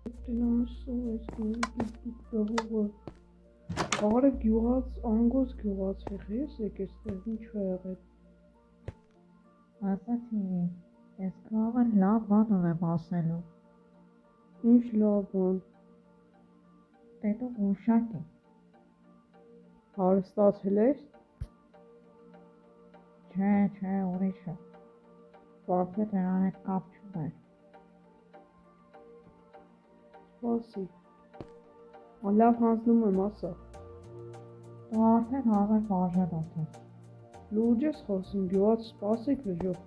Դինամուսով Բարև գյուղած, անգոս գյուղացիք ես եկես տեղ ինչ է եղել։ Ասացի, ես կամեն լավ բան ունեմ ասելու, Ինչ լավ բան, դե դու գուշակ է, հարստացել ես, չէ, ուրիշը, որպե դրան հետ կապ չուներ, սպասի, լավ հանձնում եմ ասա, դու արդեն հավեր բաժանոտ ես, լուրջ ես խոսում, գյուղաց սպասեք լժող,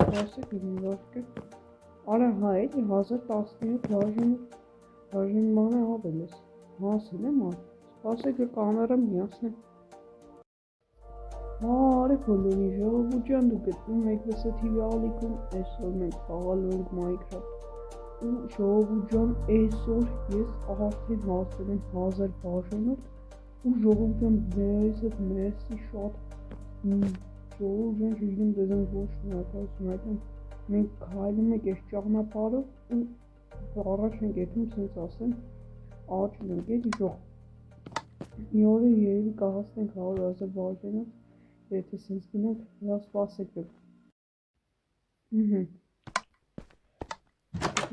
սպասեք մի վարկե, արա հա էլի 1017 բաժին ման է ավել ես, հասել եմ ար, սպասեք կամերա միացնեմ, արե բոլորի ժողովուրդ ջան դու գտնում եք լսաթիվի ալիքում, այսօր մենք խաղալու ենք Minecraft ու ժողովուրդ ջան այսօր ես արդեն հասել եմ 1000 բաժանոտ ու ժողովուրդ ջան ձեզ հետ մերսի շատ ժողովուրդ ջան ժիգին դեզան ոչ շնորհակալություն այդեմ մենք քայլում ենք այս ճանապարհով ու առաջ ենք եթում սենց ասեմ աճում ենք էլի ժող մի օրը երևի կհասնենք 100,000 բաժանոտ եթե սենց գնանք լավ սպասեք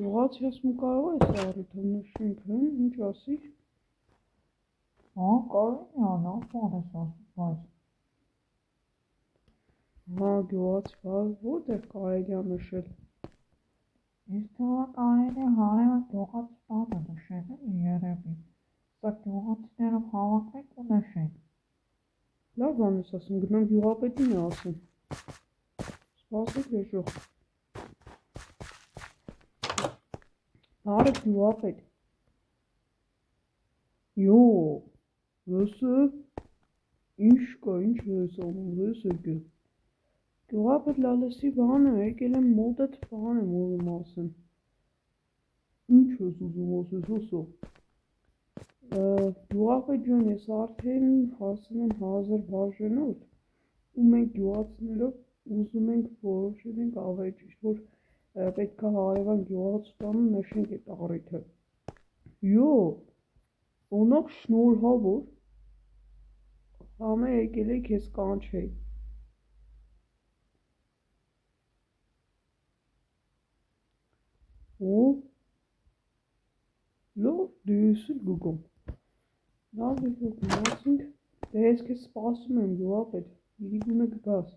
Գյուղաց ասում կարող ես առիթով նշենք, ինչ ասիր։ կարին լավ բան ես ասում, բայց Հա գյուղաց որտեղ կարելի է նշել։ ես թվա կարելի է հարևը գյուղաց տանը նշել էլի երևի, սա գյուղացիներով հավաքվենք ու նշենք։ Լավ բան ես ասում, գնանք գյուղապետին է ասում։ Սպասեք լեժող։ Բարև գյուղապետ։ Լսը, ինչ կա, ինչ ես անում, ես եկել։ Գյուղապետ լալսի բան է, եկել եմ մոտդ բան եմ ուզում ասեմ։ Ինչ ես ուզում ասես, ասա։ Գյուղապետ ջան, ես արդեն հասել եմ 1000 բաժանոտ ու մենք գյուղացիներով ուզում ենք որոշել ենք ավելի ճիշտ, որ պետք է հարևան գյուղաց տանը նշենք այդ առիթը։ Օնախ շնորհավոր, համե եկել էի քեզ կանչեի։ Լավ, դե ես էլ գգամ։ Լավ եկող գնացինք, դե ես քեզ սպասում եմ գյուղապետ, իրիկունը կգաս։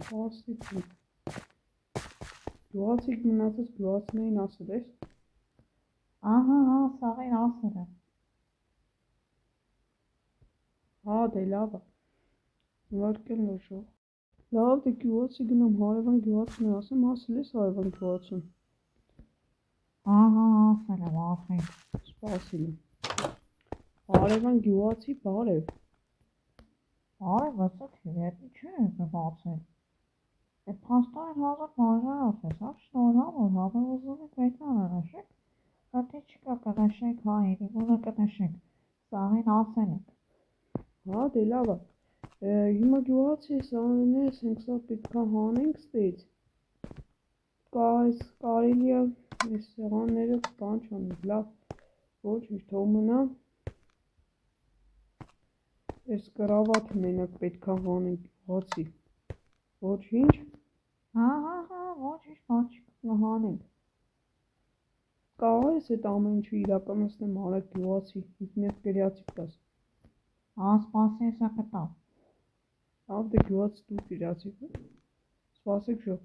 Սպասիքին։ Գյուղացիք մնացած գյուղացիներին ասել ես։ Ահա, սաղին ասել եմ։ Հա, դե լավ է։ Վարկել լոժող։ Լավ, դե գյուղացի գնամ հարևան գյուղացին ասեմ, ասել ես հարևան գյուղացին։ Ահա, ասել եմ, արդեն։ Սպասին եմ։ Հարևան գյուղացի բարև։ Բարև, լսեցի, ետնի չէ բացել։ Այդ փաստորեն 1000 բաժանոտ ես, հա, շնորհավոր, հավը ուզում եք վեթանը նշեք, հատի չկա կնշենք, հա, իրիկունը կնշենք, սաղին ասել ենք։ Հա, դե լավ է։ Հիմա գյուղացի ես անունը ես ենք սա պետք է հանենք ստեից։ Կարելի է այս սեղանները բան չանենք, լավ, ոչինչ թող մնա։ Այս կրավաթը մենակ պետք է հանենք գյուղացի։ Ոչինչ։ Հա, ոչինչ, բան չկա։ Հանենք։ Կարող ես այդ ամեն ինչը իրականացնեմ արագ գյուղացի, ինձ մի հատ գրյացի տաս։ Հա, սպասի հեսա կտամ։ Լավ դե գյուղացի դու գրյացի։ Սպասեք ժող։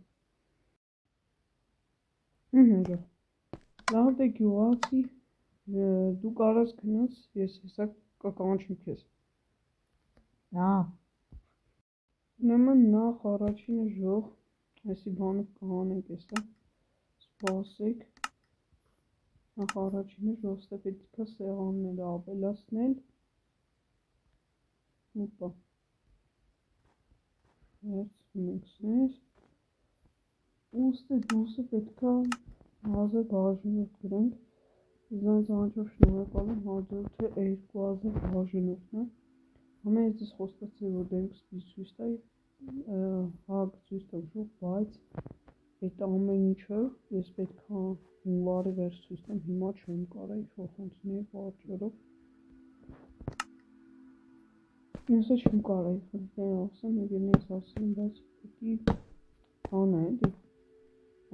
Ժող։ Լավ դե գյուղացի դու կարաս գնաս, ես հեսա կկանչեմ քեզ։ Լավ։ Ուրեմն նախ առաջինը ժող, այսի բանով կհանենք էսա, սպասեք, նախ առաջինը ժողստը պետք է սեղանները ավելացնել, ուպա, վերցում ենք սենց, ուստը դուսը պետք է 1000 բաժանոտ գրենք, զանց անջով շնորհակալ եմ հաջորդը 2000 բաժանոտն է, համե ես ձեզ խոստացել որ դենք սկիզբ ցույց տայի, հակ ցույց տամ շուտ, բայց այդ ամեն ինչը ես պետք է հունվարի վերջ ցույց տամ, հիմա չեմ կարող ինչ-որ խնդիրների պատճառով։ Ես չեմ կարող խնդիրներ ասեմ, եկելնից ասեմ, բայց պետք է անա էլի,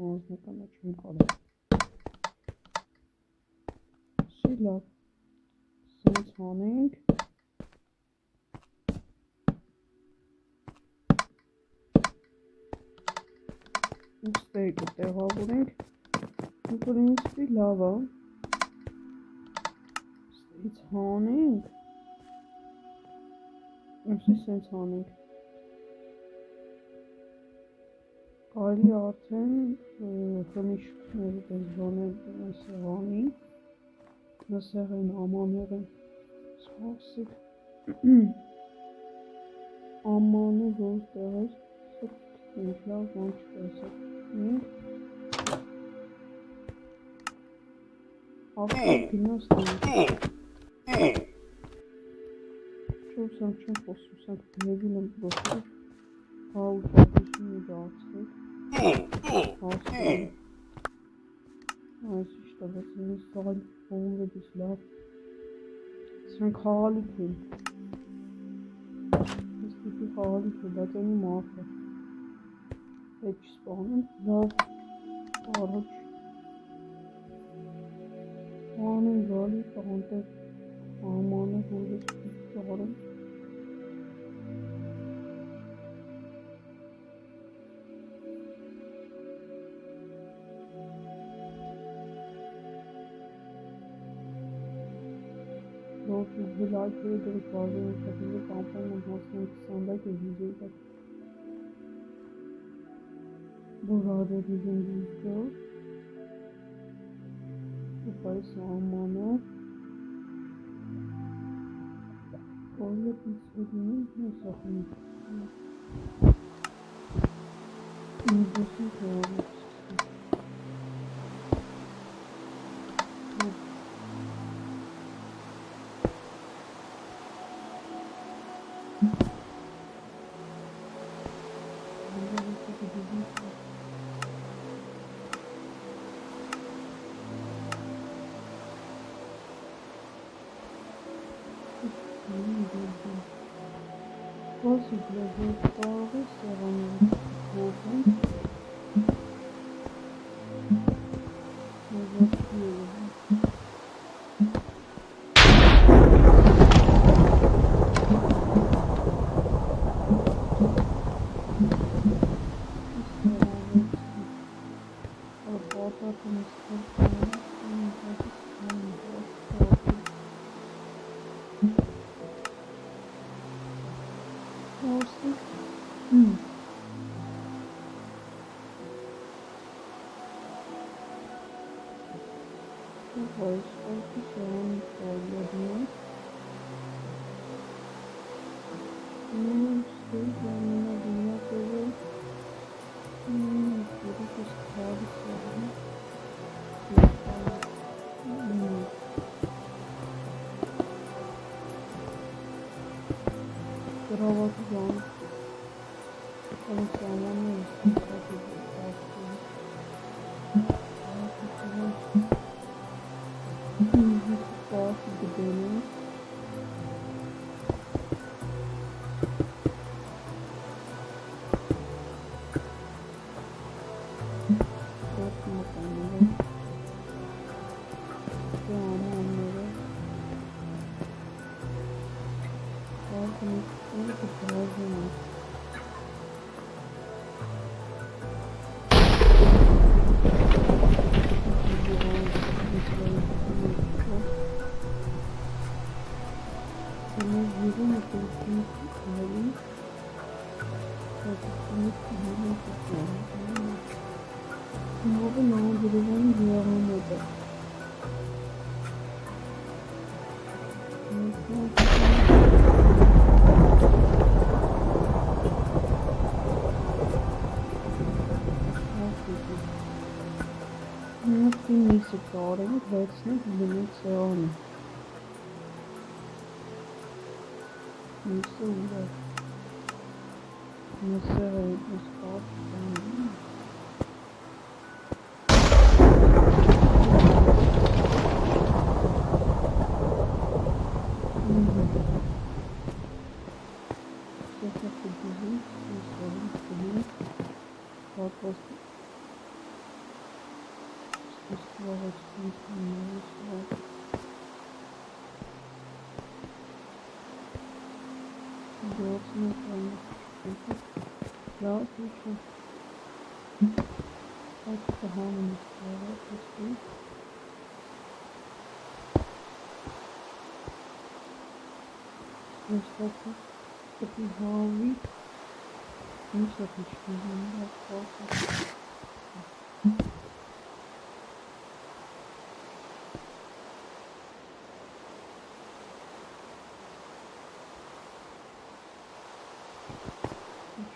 անձնական չեմ կարող։ Սի լավ, սենց անենք։ Ստեյկը տեղավորենք, ու պրինցիպի լավ է, ստեյց հանենք, ուսի սենց հանենք, կարելի արդեն խմիչքները դեզվանել սեղանի, նսեղեն, ամանեղեն, սպասիկ, ամանը ոզ տեղեր, սրտ լավ բան չպեսակ, ավտով գնաս տենք, չորսանք չեմ խոսում, սանք նևիլ եմ պրոսել, հաուր պատիշին է դարձեք, հասկում, այս իշտա, բայց ինձ սաղալ փողում վետիս լավ, սրանք խաղալիք են, ես տիպի խաղալիք է, բայց ենի մարդ է, հետ չսպանում, լավ, առաջ, անեն գալի, տանտեք, ամանը, որ ես պիտարեմ, Դոք լայքերը դրեք վազեն ուշատիվը կամպոն եմ հասնեն 20 լայք է վիդեո կատ բորադը դիզեն դիզգո ուպայս ամանը Olha pincelinho nessa frente. Posso trazer para serão roupas. Mas aqui Кроватьян. Darling, let's not limit on. You so well. Mesela Mustafa Ja, sicher. Auch zu haben ist ja das gut. Mustafa, Happy Harvey. Nicht so viel spielen, das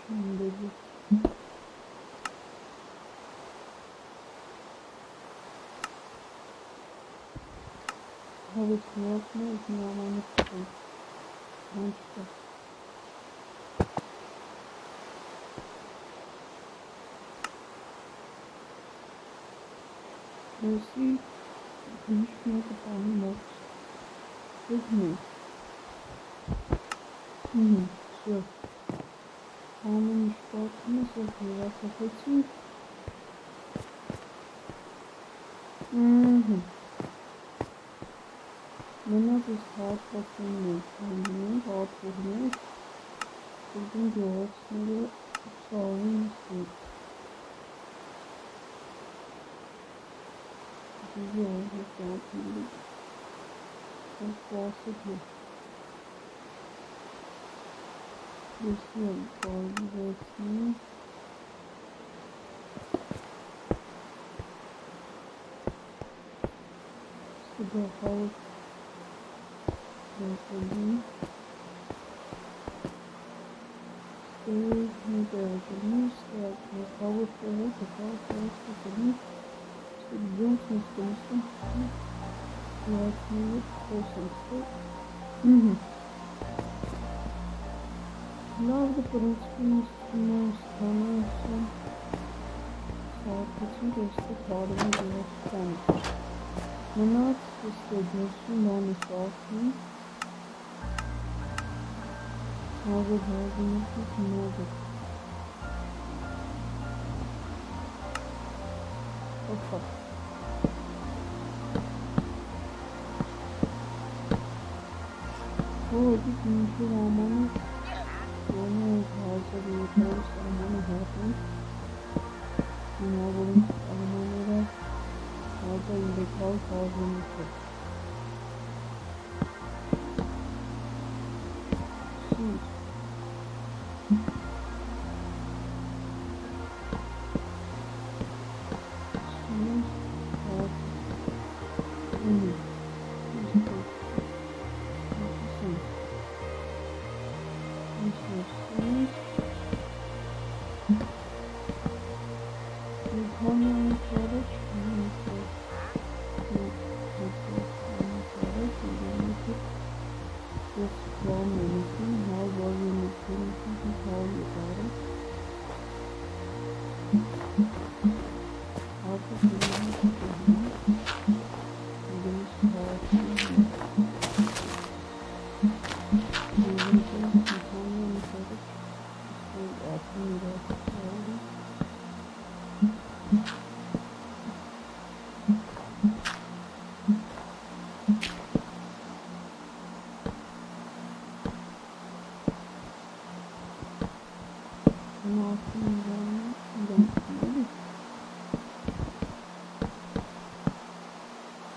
Şimdi havasını yapmayı istiyorum. Mantıklı. Burası konuşmaya kapağını var. Bilmiyorum. Все. Мама что насчет я хочу. Мне тут хат посыльный. Мне хат посыльный. Bugün doğasında sağlığın istedim. Güzel olacak yapmadım. Çok bahsediyor. Geçiyorum. Bazı Сюда хаос. Выходим. Стоит, не вернусь, так, на хаос, выходим. Идем с местом. Ясно, очень. Правда, в принципе, не становится. Почему что правильно делать там? У нас сегодня сумманы сахни. Может, может. Опа. Вот, ничего, мама. Onu fazla büyütüyoruz, Almanı hatun. Bunun Almanlara fazla illegal fazlalıktır. Şimdi.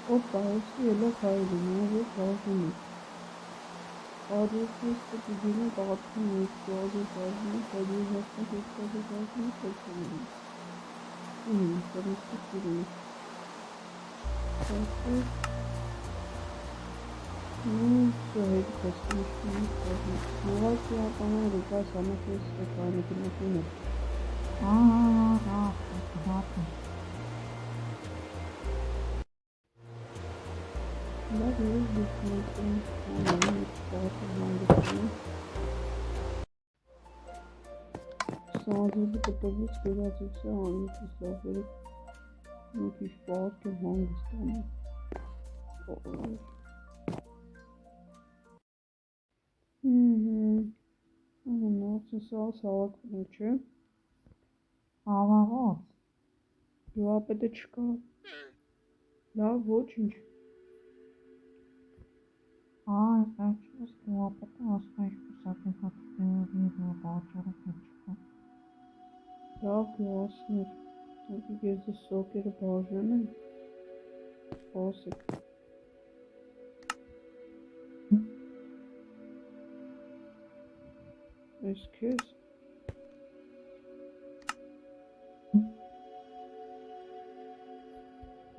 Opa, esse local de novo sozinho. Pode ser que pedindo volta no escola sozinho, pode ir restante escola sozinho, sozinho. Por isso que queria. Muito reconhecido, muito não se a tomar educação na questão de que Սանձրի կտվեց գրածիքսը անիքիս լավերեք մի քիչ պարկ եմ հանգստանում։ Նախսես հավաքվում չէ։ Հավաղոց։ Գյուղապետը չկա։ Լավ, ոչինչ։ Այս վերջինս գյուղապետը ասում է ինչպես ակնկալիքներով և պատճառով չկա։ Լավ գյուղացիներ, եկեք ես ձեզ սոկերը բաժանեմ, խոսեք։ Այս քեզ։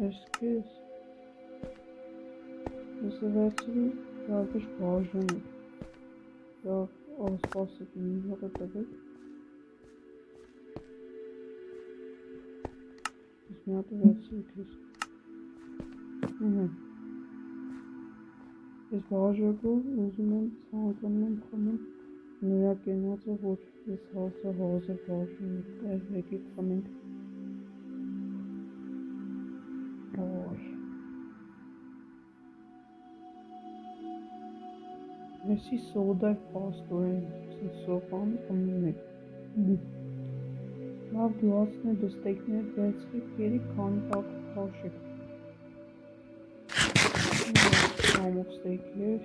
Այս քեզ։ Եսը վերցրի, լավեշ բաժանեք։ Լավ սպասեք մի հոտը տվեք։ Ես մի հատը վերցրի քեզ։ Ես բաժակով ուզում եմ ցանկանում եմ խմեմ նրա կենացը, որ ես հասա հազար բաժանեք, եկեք խմենք։ Ոյ։ Եսի սոդա պաստորեն, սոպան խմում եք։ Լավ գյուղացիներ դստեյքներ վերցրեք, երեք քանի տակ քաշեք։ Համով ստեյքեր։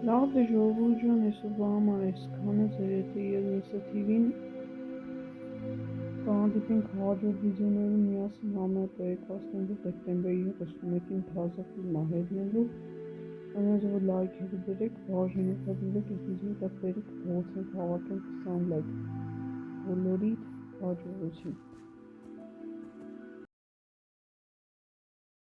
Լավ դե ժողովուրդ ջան, այսօրվա համար այսքանը, ձեր հետ Ելնիսը TV-ն կհանդիպենք հաջորդ վիդեոներում միասին համատեղ 15 դեկտեմբերի 31-ին թազա ֆիլմա հետնելու։ Այնպես որ լայքերը դրեք, բաժանեք, էպիզոդը տպերեք, փորձենք հավաքենք 20 լայք։ Բոլորիդ հաջողություն։